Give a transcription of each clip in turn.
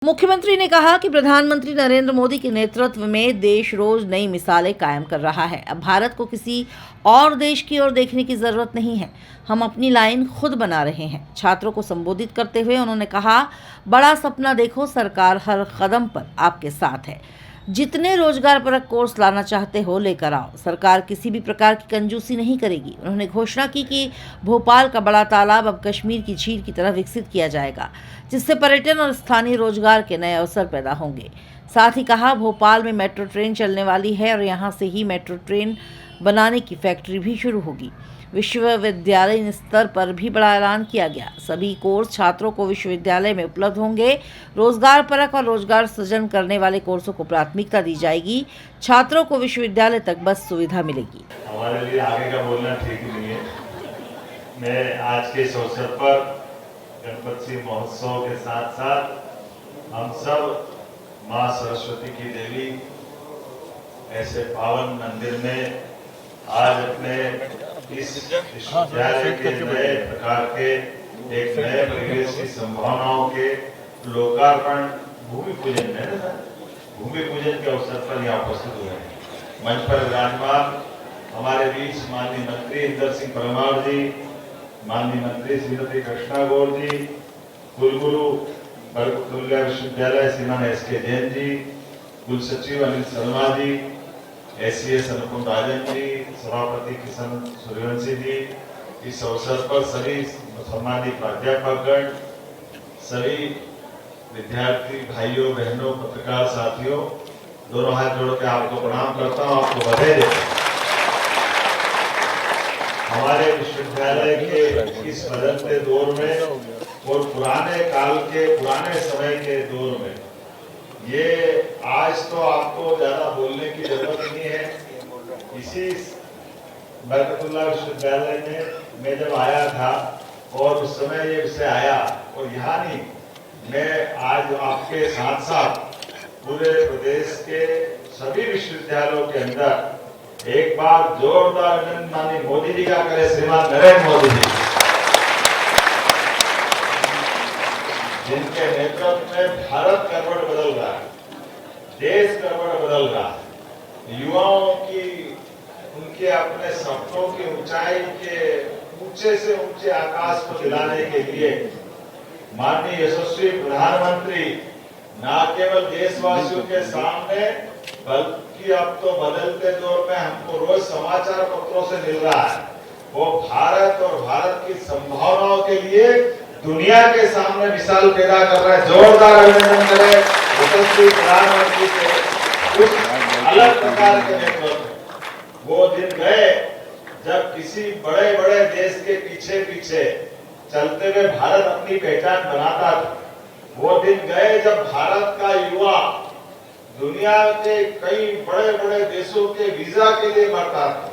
मुख्यमंत्री ने कहा कि प्रधानमंत्री नरेंद्र मोदी के नेतृत्व में देश रोज नई मिसालें कायम कर रहा है। अब भारत को किसी और देश की ओर देखने की जरूरत नहीं है, हम अपनी लाइन खुद बना रहे हैं। छात्रों को संबोधित करते हुए उन्होंने कहा, बड़ा सपना देखो, सरकार हर कदम पर आपके साथ है। जितने रोजगार परक कोर्स लाना चाहते हो लेकर आओ, सरकार किसी भी प्रकार की कंजूसी नहीं करेगी। उन्होंने घोषणा की कि भोपाल का बड़ा तालाब अब कश्मीर की झील की तरह विकसित किया जाएगा, जिससे पर्यटन और स्थानीय रोजगार के नए अवसर पैदा होंगे। साथ ही कहा, भोपाल में मेट्रो ट्रेन चलने वाली है और यहाँ से ही मेट्रो ट्रेन बनाने की फैक्ट्री भी शुरू होगी। विश्वविद्यालय स्तर पर भी बड़ा ऐलान किया गया, सभी कोर्स छात्रों को विश्वविद्यालय में उपलब्ध होंगे। रोजगार परक और रोजगार सृजन करने वाले कोर्सों को प्राथमिकता दी जाएगी। छात्रों को विश्वविद्यालय तक बस सुविधा मिलेगी। हमारे लिए आगे का बोलना ठीक नहीं है। मैं आज के इस अवसर पर गणपति महोत्सव के साथ साथ हम सब माँ सरस्वती की देवी ऐसे पावन मंदिर में आज अपने इस विश्वविद्यालय के नए प्रकार के एक नए परिवेश की संभावनाओं के लोकार्पण भूमि पूजन के अवसर पर यहाँ उपस्थित हुए हैं। मंच पर विराजमान हमारे बीच माननीय मंत्री इंदर सिंह परमार जी, माननीय मंत्री श्रीमती कृष्णा गौर जी, कुलगुरु बरकतुल्लाह विश्वविद्यालय श्रीमान SK जैन जी, कुलसचिव अनिल शर्मा जी, SCS अनुपम राजन जी, सभापति किशन सूर्यवंशी जी, इस अवसर पर सभी सम्मानित प्राध्यापकगण, सभी विद्यार्थी भाइयों बहनों, पत्रकार साथियों, दोनों हाथ जोड़ के आपको प्रणाम करता हूँ, आपको बधाई देता हूँ। हमारे विश्वविद्यालय के इस बदलते दौर में और पुराने समय के दौर में ये आज तो आपको ज्यादा बोलने की जरूरत नहीं है। इसी बरकतुल्लाह विश्वविद्यालय में मैं जब आया था और उस समय ये विषय आया, और यहाँ नहीं, मैं आज आपके साथ साथ पूरे प्रदेश के सभी विश्वविद्यालयों के अंदर एक बार जोरदार अभिनंदन माननीय मोदी जी का करे, श्रीमान नरेंद्र मोदी जी, जिनके नेतृत्व में भारत करवट बदल रहा है, देश करवट बदल रहा है। युवाओं की उनके अपने सपनों की ऊंचाई के ऊंचे से ऊंचे आकाश को दिलाने के लिए माननीय यशस्वी प्रधानमंत्री न केवल देशवासियों के सामने बल्कि अब तो बदलते दौर में हमको रोज समाचार पत्रों से मिल रहा है, वो भारत और भारत की संभावनाओं के लिए दुनिया के सामने मिसाल पैदा कर रहा है। जोरदार अभिनंदन करें यशस्वी प्रधानमंत्री के कुछ अलग प्रकार के नेतृत्व। वो दिन गए जब किसी बड़े बड़े देश के पीछे पीछे चलते हुए भारत अपनी पहचान बनाता था। वो दिन गए जब भारत का युवा दुनिया के कई बड़े बड़े देशों के वीजा के लिए मरता था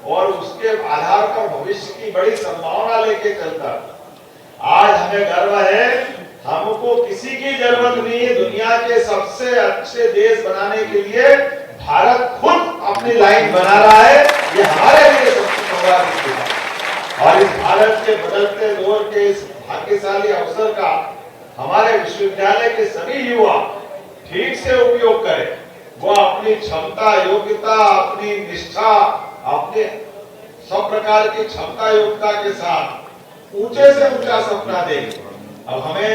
और उसके आधार पर भविष्य की बड़ी संभावना लेके चलता था। आज हमें गर्व है, हमको किसी की जरूरत नहीं है। दुनिया के सबसे अच्छे देश बनाने के लिए भारत खुद अपनी लाइन बना रहा है, ये हमारे लिए सबसे सौभाग्य की बात। और इस भारत के बदलते दौर के इस भाग्यशाली अवसर का हमारे विश्वविद्यालय के सभी युवा ठीक से उपयोग करें। वो अपनी क्षमता, योग्यता, अपनी निष्ठा, अपने सब प्रकार की क्षमता योग्यता के साथ ऊंचे से ऊंचा सपना देंगे। अब हमें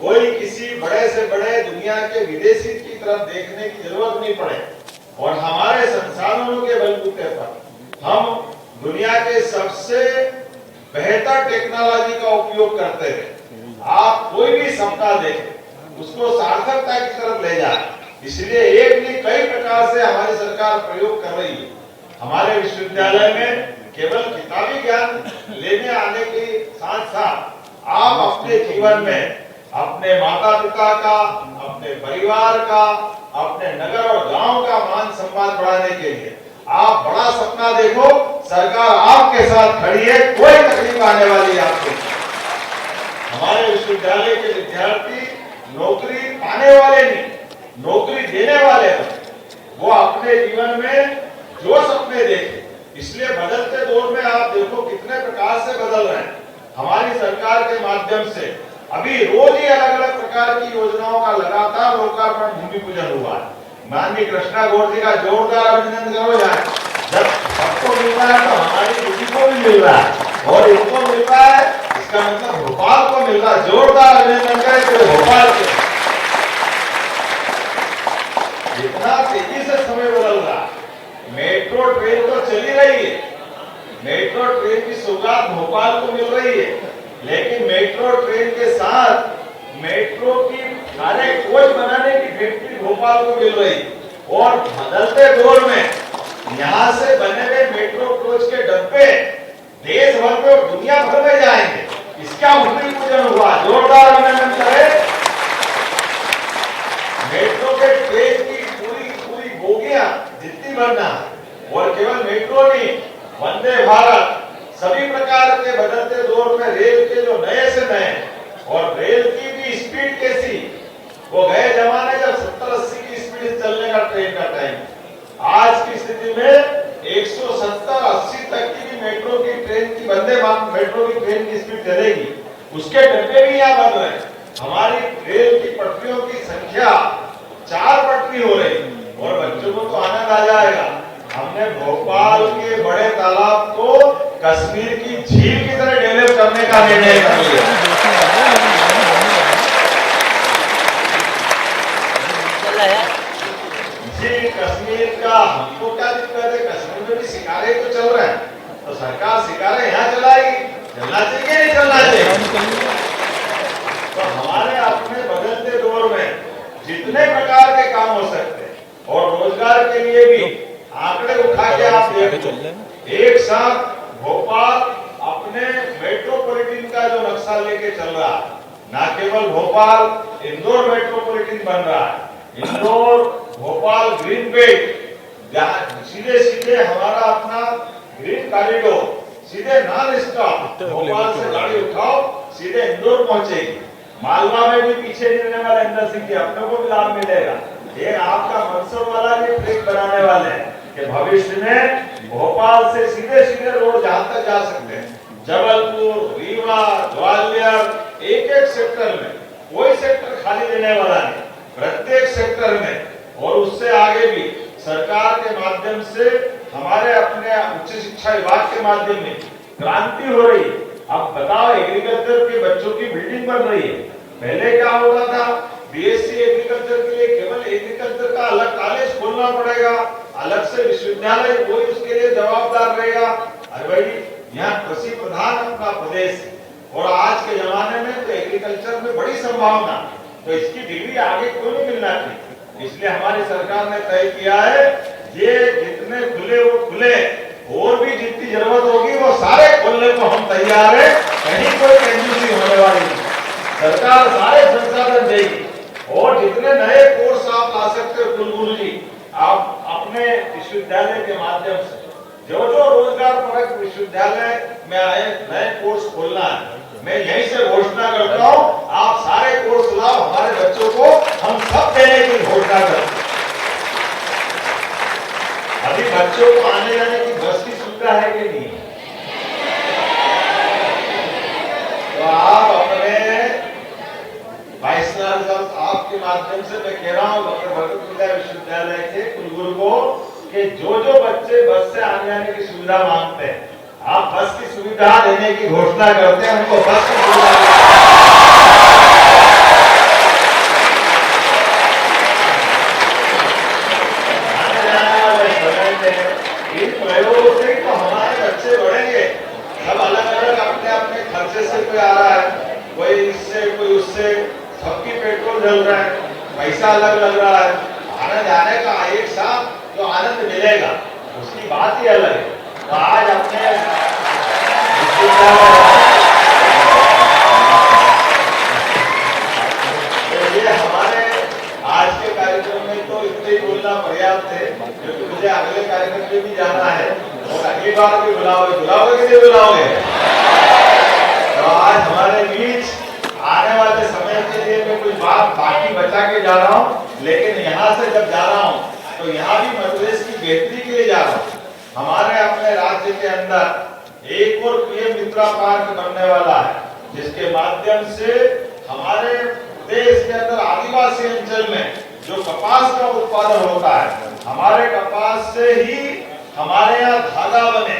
कोई किसी बड़े से बड़े दुनिया के विदेशी की तरफ देखने की जरूरत नहीं पड़े, और हमारे संसाधनों के बलबूते पर हम दुनिया के सबसे बेहतर टेक्नोलॉजी का उपयोग करते हुए आप कोई भी सपना देखें, उसको सार्थकता की तरफ ले जाए। इसलिए एक नहीं कई प्रकार से हमारी सरकार प्रयोग कर रही है। हमारे विश्वविद्यालय में केवल किताबी ज्ञान लेने आने के साथ साथ आप अपने जीवन में अपने माता पिता का, अपने परिवार का, अपने नगर और गांव का मान सम्मान बढ़ाने के लिए आप बड़ा सपना देखो। सरकार आपके साथ खड़ी है, कोई तकलीफ आने वाली है आपको। हमारे विश्वविद्यालय के विद्यार्थी नौकरी पाने वाले नहीं, नौकरी देने वाले हैं। वो अपने जीवन में जो सपने देखे, इसलिए बदलते दौर में आप देखो कितने प्रकार से बदल रहे हैं। हमारी सरकार के माध्यम से अभी रोज ही अलग अलग प्रकार की योजनाओं का लगातार लोकार्पण भूमि पूजन हुआ है। माननीय कृष्णा गौर जी का जोरदार अभिनंदन करो यार। जब सबको मिल रहा है तो हमारी किसी को भी मिल रहा है, और इनको मिल रहा है इसका मतलब भोपाल को मिल रहा है। जोरदार अभिनंदन करें तो भोपाल के। जितना तेजी से समय बदल रहा है, मेट्रो ट्रेन तो चली रही है, मेट्रो ट्रेन की सौगात भोपाल को मिल रही है, लेकिन मेट्रो ट्रेन के साथ मेट्रो की सारे कोच बनाने की फैक्ट्री भोपाल को मिल रही, और बदलते दौर में यहाँ से बने हुए मेट्रो कोच के डब्बे देश भर में और दुनिया भर में जाएंगे। इसका भूमि पूजन हुआ, जोरदार अभिनंदन करें। मेट्रो के ट्रेन की पूरी बोगियां जितनी बनना, और केवल मेट्रो नहीं, वंदे भारत, सभी प्रकार के बदलते दौर में रेल के जो नए से नए, और रेल की भी स्पीड कैसी, वो गए जमाने जब 70-80 की स्पीड से चलने का ट्रेन का टाइम, आज की स्थिति में 170-80 तक की भी मेट्रो की ट्रेन की वंदे भारत मेट्रो की ट्रेन की स्पीड चलेगी। उसके डब्बे भी यहाँ बन रहे हैं। हमारी रेल की पटरियों की संख्या 4 पटरी हो रही, और बच्चों को तो आनंद आ जाएगा। हमने भोपाल के बड़े तालाब को कश्मीर की झील की तरह डेवलप करने का निर्णय कर लिया। जी, कश्मीर का हमको क्या दिक्कत है? कश्मीर में भी शिकारे तो चल रहे हैं, तो सरकार शिकारे यहाँ चलाएगी, चलना चाहिए नहीं चलना चाहिए? तो हमारे अपने बदलते दौर में जितने प्रकार के काम हो सकते हैं, और रोजगार के लिए भी आंकड़े उठा के आप देखो, एक साथ भोपाल अपने मेट्रोपॉलिटन का जो नक्शा लेके चल रहा है, न केवल भोपाल इंदौर मेट्रोपॉलिटन बन रहा है, इंदौर भोपाल ग्रीन बेल्ट, जहाँ सीधे सीधे हमारा अपना ग्रीन कॉरिडोर सीधे नॉन स्टॉप भोपाल से गाड़ी उठाओ सीधे इंदौर पहुंचेगी। मालवा में भी पीछे नहीं रहने वाला इंदौर सिंह की, अपने को भी लाभ मिलेगा। ये आपका मंसूर वाला भी ट्रैक बनाने वाले हैं कि भविष्य में भोपाल से सीधे सीधे रोड जहां तक जा सकते हैं, जबलपुर, रीवा, ग्वालियर, एक सेक्टर में कोई सेक्टर खाली देने वाला नहीं, प्रत्येक सेक्टर में, और उससे आगे भी सरकार के माध्यम से हमारे अपने उच्च शिक्षा विभाग के माध्यम में क्रांति हो रही है। अब बताओ, एग्रीकल्चर के बच्चों की बिल्डिंग बन रही है। पहले क्या होता था, बीएससी एग्रीकल्चर के लिए केवल एग्रीकल्चर का अलग कॉलेज खोलना पड़ेगा, अलग से विश्वविद्यालय, कोई उसके लिए जवाबदार रहेगा। अरे भाई, यहाँ कृषि प्रधान अपना प्रदेश है, और आज के जमाने में तो एग्रीकल्चर में बड़ी संभावना, तो इसकी डिग्री आगे क्यों नहीं मिलना चाहिए? इसलिए हमारी सरकार ने तय किया है, ये जितने खुले वो खुले, और भी जितनी जरूरत होगी वो सारे खोलने को हम तैयार हैं। कहीं कोई कंजूसी होने वाली नहीं, सरकार सारे संसाधन देगी। और जितने नए कोर्स आप ला सकते हो कुलगुरु जी, आप अपने विश्वविद्यालय के माध्यम से जो रोजगार परक विश्वविद्यालय में आए नए कोर्स खोलना है, मैं यहीं से घोषणा करता हूँ, आप सारे कोर्स लाओ, हमारे बच्चों को हम सब देने की घोषणा करते हैं। अभी बच्चों को आने जाने की बस की सुविधा है कि नहीं? तो आप अपने वाइस चांसलर आपके माध्यम से मैं कह रहा हूँ डॉक्टर भगत विद्या विश्वविद्यालय के कुलगुरु को कि जो बच्चे बस से आने जाने की सुविधा मांगते हैं, आप बस की सुविधा देने की घोषणा करते हैं, उनको बस की सुविधा आने जाने वाले समय में इन प्रयोगों से तो हमारे बच्चे बढ़ेंगे। सब अलग अलग अपने अपने खर्चे से कोई आ रहा है, कोई इससे कोई उससे, सबकी पेट्रोल जल रहा है, पैसा अलग लग रहा है, आने जाने का एक साथ जो आनंद मिलेगा उसकी बात ही अलग है। तो आज अपने ये हमारे आज के कार्यक्रम में तो इतने ही बोलना पर्याप्त है, क्योंकि मुझे अगले कार्यक्रम में भी जाना है, और अगली बार भी बुलाओगे कि नहीं बुलाओगे? तो आज हमारे बीच आने वाले समय के लिए मैं कुछ बात बाकी बचा के जा रहा हूँ, लेकिन यहाँ से जब जा रहा हूँ तो यहाँ भी मध्य प्रदेश की बेहतरी के लिए जा रहा हूँ। हमारे अपने राज्य के अंदर एक और पीएम मित्रा पार्क बनने वाला है, जिसके माध्यम से हमारे देश के अंदर आदिवासी अंचल में जो कपास का उत्पादन होता है, हमारे कपास से ही हमारे यहाँ धागा बने,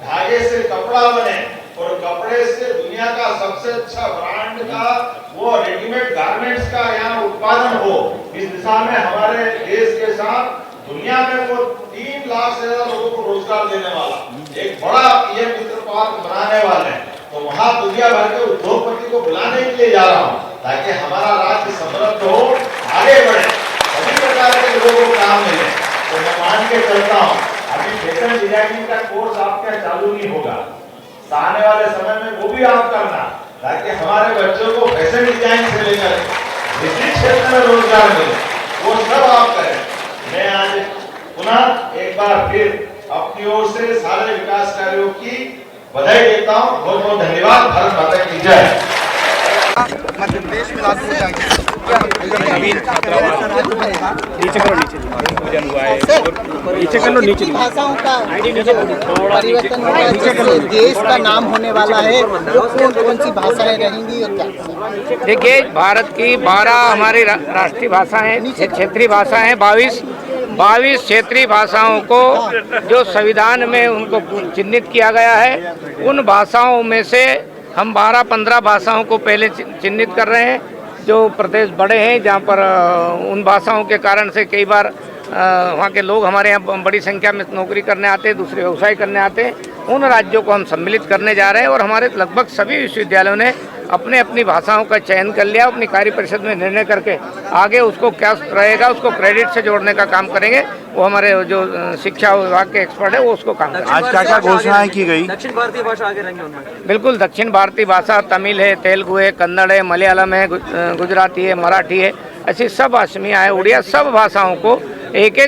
धागे से कपड़ा बने और कपड़े से दुनिया का सबसे अच्छा ब्रांड का वो रेडीमेड गारमेंट्स का यहाँ उत्पादन हो। इस दिशा में हमारे देश के साथ दुनिया में वो 3 लाख से ज्यादा लोगों को रोजगार देने वाला एक बड़ा पीएम मित्र पार्क बनाने वाले हैं। तो वहाँ दुनिया भर के उद्योगपति को बुलाने के लिए जा रहा हूँ ताकि हमारा राज्य समृद्ध हो, आगे बढ़े, सभी प्रकार के लोगों को काम मिले। तो मैं मान के चलता हूँ अभी फैशन डिजाइनिंग का कोर्स आपका चालू नहीं होगा, आने वाले समय में वो भी आप करना ताकि हमारे बच्चों को फैशन डिजाइन से लेकर इसी क्षेत्र में रोजगार मिले, वो सब आप करें। मैं आज पुनः एक बार फिर अपनी ओर से सारे विकास कार्यों की बधाई देता हूँ। बहुत बहुत धन्यवाद। भारत माता की जय। मध्य प्रदेश में लागू हो जाएंगे। नवीन छात्रावास नीचे करो, नीचे पूजन हुआ है और नीचे कर लो, नीचे भाषाओं का परिवर्तन होगा, जिससे देश का नाम होने वाला है। कौन कौन सी भाषाएं रहेंगी और क्या? देखिए, भारत की 12 हमारी राष्ट्रीय भाषाएं, क्षेत्रीय भाषाएं 22 क्षेत्रीय भाषाओं को जो संविधान में उनको चिन्हित किया गया है, उन भाषाओं में से हम 12-15 भाषाओं को पहले चिन्हित कर रहे हैं। जो प्रदेश बड़े हैं जहाँ पर उन भाषाओं के कारण से कई बार वहाँ के लोग हमारे यहाँ बड़ी संख्या में नौकरी करने आते हैं, दूसरे व्यवसाय करने आते हैं, उन राज्यों को हम सम्मिलित करने जा रहे हैं। और हमारे लगभग सभी विश्वविद्यालयों ने अपने अपनी भाषाओं का चयन कर लिया, अपनी कार्य परिषद में निर्णय करके आगे उसको क्या रहेगा उसको क्रेडिट से जोड़ने का काम करेंगे। वो हमारे जो शिक्षा विभाग के एक्सपर्ट है वो उसको काम करेंगे। आज क्या क्या घोषणाएं की गई? दक्षिण भारतीय भाषा आगे रहेंगे उनमें। बिल्कुल, दक्षिण भारतीय भाषा तमिल है, तेलुगु है, कन्नड़ है, मलयालम है, गुजराती है, मराठी है, ऐसी सब असमिया है, उड़िया, सब भाषाओं को एक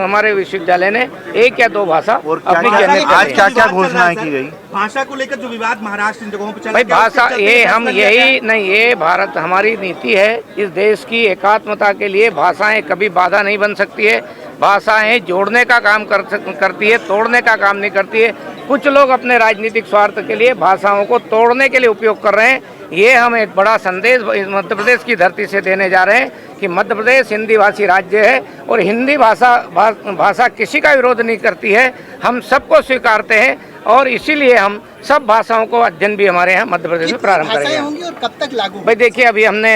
हमारे विश्वविद्यालय ने 1 या 2 भाषा अपनी चयनित। आज क्या क्या घोषणाएं की गई? भाषा को लेकर जो विवाद महाराष्ट्र इन जगहों पर चल भाई भाषा ये हम यही नहीं, ये भारत हमारी नीति है। इस देश की एकात्मता के लिए भाषाएं कभी बाधा नहीं बन सकती है। भाषाएं जोड़ने का काम करती है, तोड़ने का काम नहीं करती है। कुछ लोग अपने राजनीतिक स्वार्थ के लिए भाषाओं को तोड़ने के लिए उपयोग कर रहे हैं। ये हम एक बड़ा संदेश मध्य प्रदेश की धरती से देने जा रहे हैं कि मध्य प्रदेश हिंदी भाषी राज्य है और हिंदी भाषा किसी का विरोध नहीं करती है, हम सबको स्वीकारते हैं और इसीलिए हम सब भाषाओं को अध्ययन भी हमारे यहाँ मध्य प्रदेश में प्रारंभ करेंगे। होंगी और कब तक लागू? भाई देखिए, अभी हमने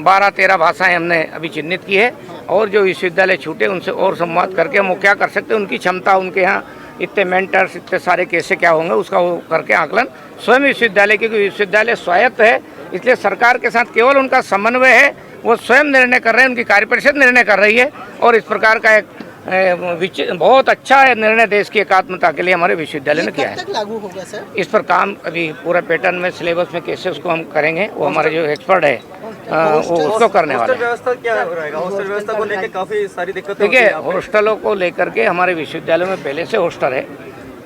12-13 भाषाएं हमने अभी चिन्हित की है और जो विश्वविद्यालय छूटे उनसे और संवाद करके हम वो क्या कर सकते हैं, उनकी क्षमता, उनके यहाँ इतने मेंटर्स, इतने सारे कैसे क्या होंगे उसका वो करके आकलन स्वयं विश्वविद्यालय, क्योंकि विश्वविद्यालय स्वायत्त है इसलिए सरकार के साथ केवल उनका समन्वय है, वो स्वयं निर्णय कर रहे हैं, उनकी कार्य परिषद निर्णय कर रही है। और इस प्रकार का एक बहुत अच्छा निर्णय देश की एकात्मता के लिए हमारे विश्वविद्यालय ने किया है। कब तक लागू होगा सर? इस पर काम अभी पूरा पैटर्न में सिलेबस में कैसे उसको हम करेंगे, वो हमारे जो एक्सपर्ट है वो उसको करने वाले हैं। व्यवस्था क्या रहेगा? हॉस्टल व्यवस्था को लेकर काफी सारी दिक्कतें देखिए, हॉस्टलों को लेकर के हमारे विश्वविद्यालयों में पहले से हॉस्टल है।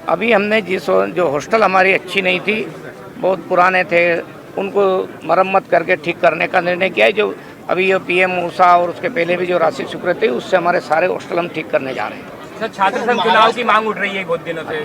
अभी हमने जो हॉस्टल हमारी अच्छी नहीं थी, बहुत पुराने थे, उनको मरम्मत करके ठीक करने का निर्णय किया है। जो अभी ये पीएम ऊषा और उसके पहले भी जो राशि स्वीकृत थी उससे हमारे सारे हॉस्टल हम ठीक करने जा रहे हैं। छात्र संघ चुनाव की मांग उठ रही है बहुत दिनों से।